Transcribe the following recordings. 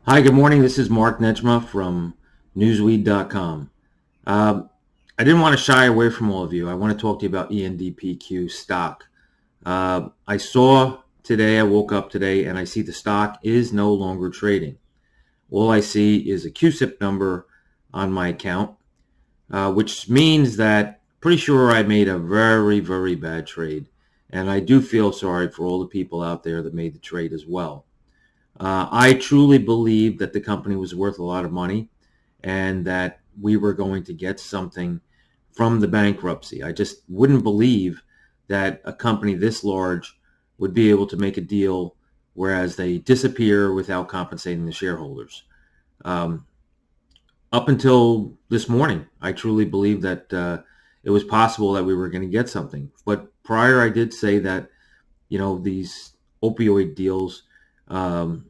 Hi, good morning. This is Mark Netchma from Newsweed.com. Uh, I didn't want to shy away from all of you. I want to talk to you about ENDPQ stock. I woke up today and I see the stock is no longer trading. All I see is a QSIP number on my account, which means that pretty sure I made a very, very bad trade. And I do feel sorry for all the people out there that made the trade as well. I truly believe that the company was worth a lot of money and that we were going to get something from the bankruptcy. I just wouldn't believe that a company this large would be able to make a deal whereas they disappear without compensating the shareholders. Um, Up until this morning, I truly believed that it was possible that we were going to get something. But prior, I did say that, these opioid deals um,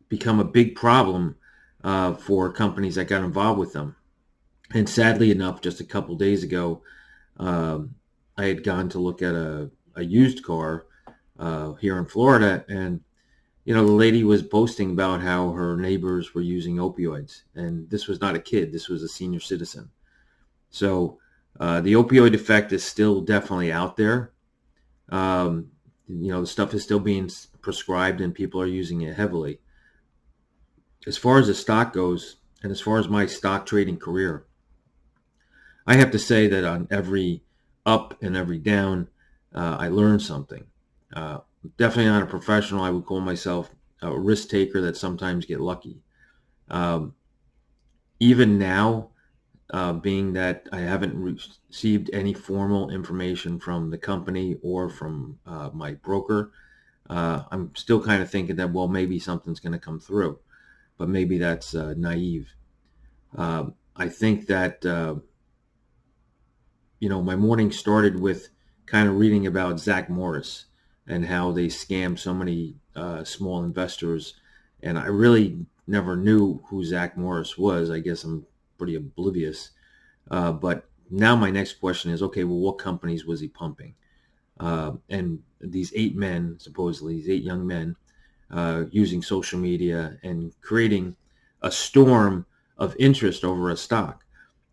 become a big problem for companies that got involved with them. And sadly enough, just a couple days ago, um, I had gone to look at a used car here in Florida, and the lady was boasting about how her neighbors were using opioids, and this was not a kid; this was a senior citizen. So the opioid effect is still definitely out there. Um, the stuff is still being prescribed, and people are using it heavily. As far as the stock goes, and as far as my stock trading career, I have to say that on every up and every down, I learned something. Uh, Definitely not a professional. I would call myself a risk taker that sometimes get lucky. Um, Even now, being that I haven't received any formal information from the company or from my broker, I'm still kind of thinking that, well, maybe something's going to come through, but maybe that's naive. I think that my morning started with kind of reading about Zach Morris and how they scammed so many small investors. And I really never knew who Zach Morris was. I guess I'm pretty oblivious. But now my next question is, okay, well, what companies was he pumping? And these 8 men, supposedly, these 8 young men, using social media and creating a storm of interest over a stock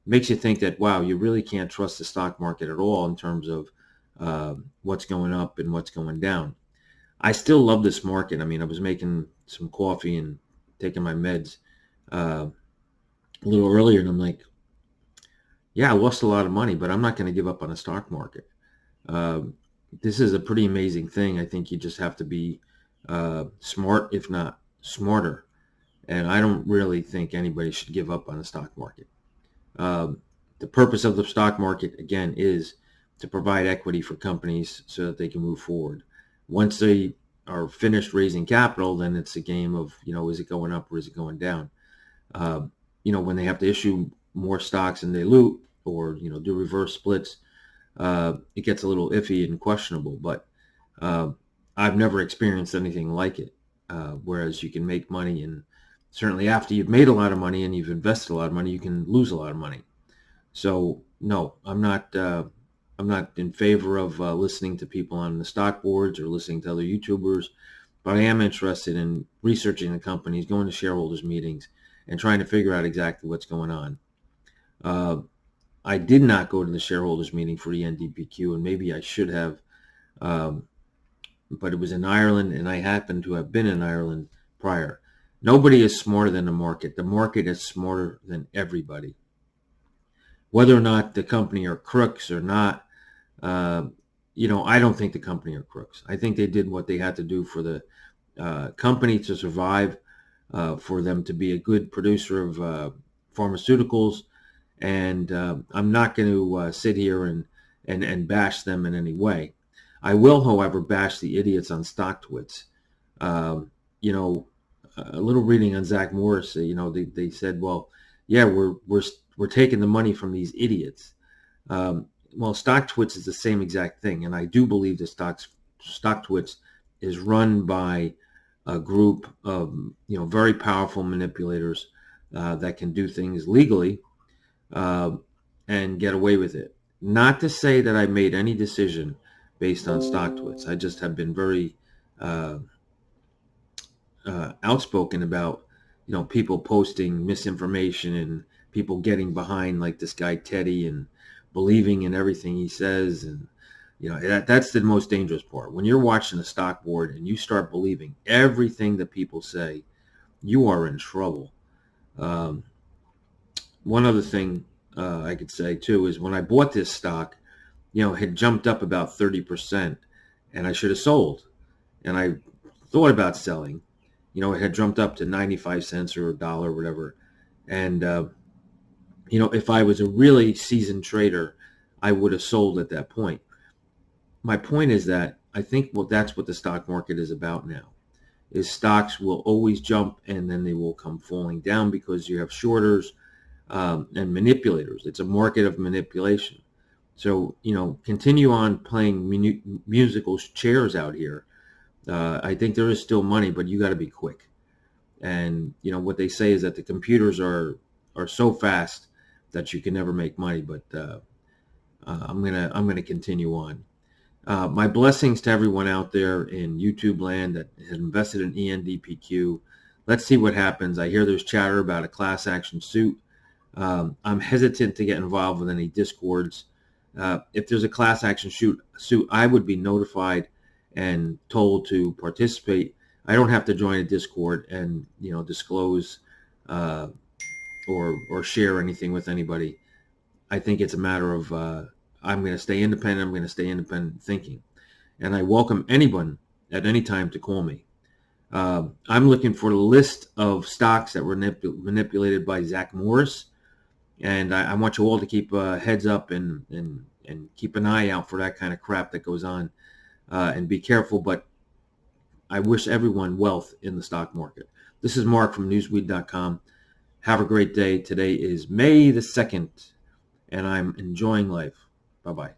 makes you think that, wow, you really can't trust the stock market at all in terms of what's going up and what's going down. I still love this market. I mean, I was making some coffee and taking my meds uh, a little earlier, and I'm like, yeah, I lost a lot of money, but I'm not going to give up on the stock market. Um, this is a pretty amazing thing. I think you just have to be smart, if not smarter. And I don't really think anybody should give up on the stock market. Um, the purpose of the stock market, again, is to provide equity for companies so that they can move forward. Once they are finished raising capital, then it's a game of, is it going up or is it going down? Uh, when they have to issue more stocks and they dilute or, do reverse splits, it gets a little iffy and questionable. But uh, I've never experienced anything like it. Whereas you can make money, and certainly after you've made a lot of money and you've invested a lot of money, you can lose a lot of money. So no, I'm not. I'm not in favor of listening to people on the stock boards or listening to other YouTubers, but I am interested in researching the companies, going to shareholders meetings, and trying to figure out exactly what's going on. Uh, I did not go to the shareholders meeting for ENDPQ, and maybe I should have, um, but it was in Ireland, and I happened to have been in Ireland prior. Nobody is smarter than the market. The market is smarter than everybody. Whether or not the company are crooks or not, uh, I don't think the company are crooks. I think they did what they had to do for the company to survive, for them to be a good producer of pharmaceuticals. And I'm not going to sit here and bash them in any way. I will, however, bash the idiots on Stocktwits. Um, you know, a little reading on Zach Morris. They said, well, yeah, we're taking the money from these idiots. Well, Stocktwits is the same exact thing, and I do believe that Stocktwits is run by a group of very powerful manipulators that can do things legally uh, and get away with it. Not to say that I made any decision based on Stocktwits. I just have been very uh, outspoken about, people posting misinformation and people getting behind like this guy Teddy and believing in everything he says. And that's the most dangerous part. When you're watching a stock board and you start believing everything that people say, you are in trouble. Um, One other thing I could say too is when I bought this stock, it had jumped up about 30%, and I should have sold. And I thought about selling. It had jumped up to 95 cents or a dollar or whatever. And if I was a really seasoned trader, I would have sold at that point. My point is that I think that's what the stock market is about now. Is stocks will always jump and then they will come falling down because you have shorters and manipulators. It's a market of manipulation. So, continue on playing musical chairs out here. I think there is still money, but you got to be quick. And, what they say is that the computers are so fast that you can never make money. But I'm gonna continue on. My blessings to everyone out there in YouTube land that has invested in ENDPQ. Let's see what happens. I hear there's chatter about a class action suit. I'm hesitant to get involved with any discords. If there's a class action suit, I would be notified and told to participate. I don't have to join a Discord and disclose or share anything with anybody. I think it's a matter of I'm going to stay independent. I'm going to stay independent thinking, and I welcome anyone at any time to call me. I'm looking for a list of stocks that were manipulated by Zach Morris. And I want you all to keep heads up and keep an eye out for that kind of crap that goes on and be careful. But I wish everyone wealth in the stock market. This is Mark from newsweed.com. Have a great day. Today is May the 2nd, and I'm enjoying life. Bye-bye.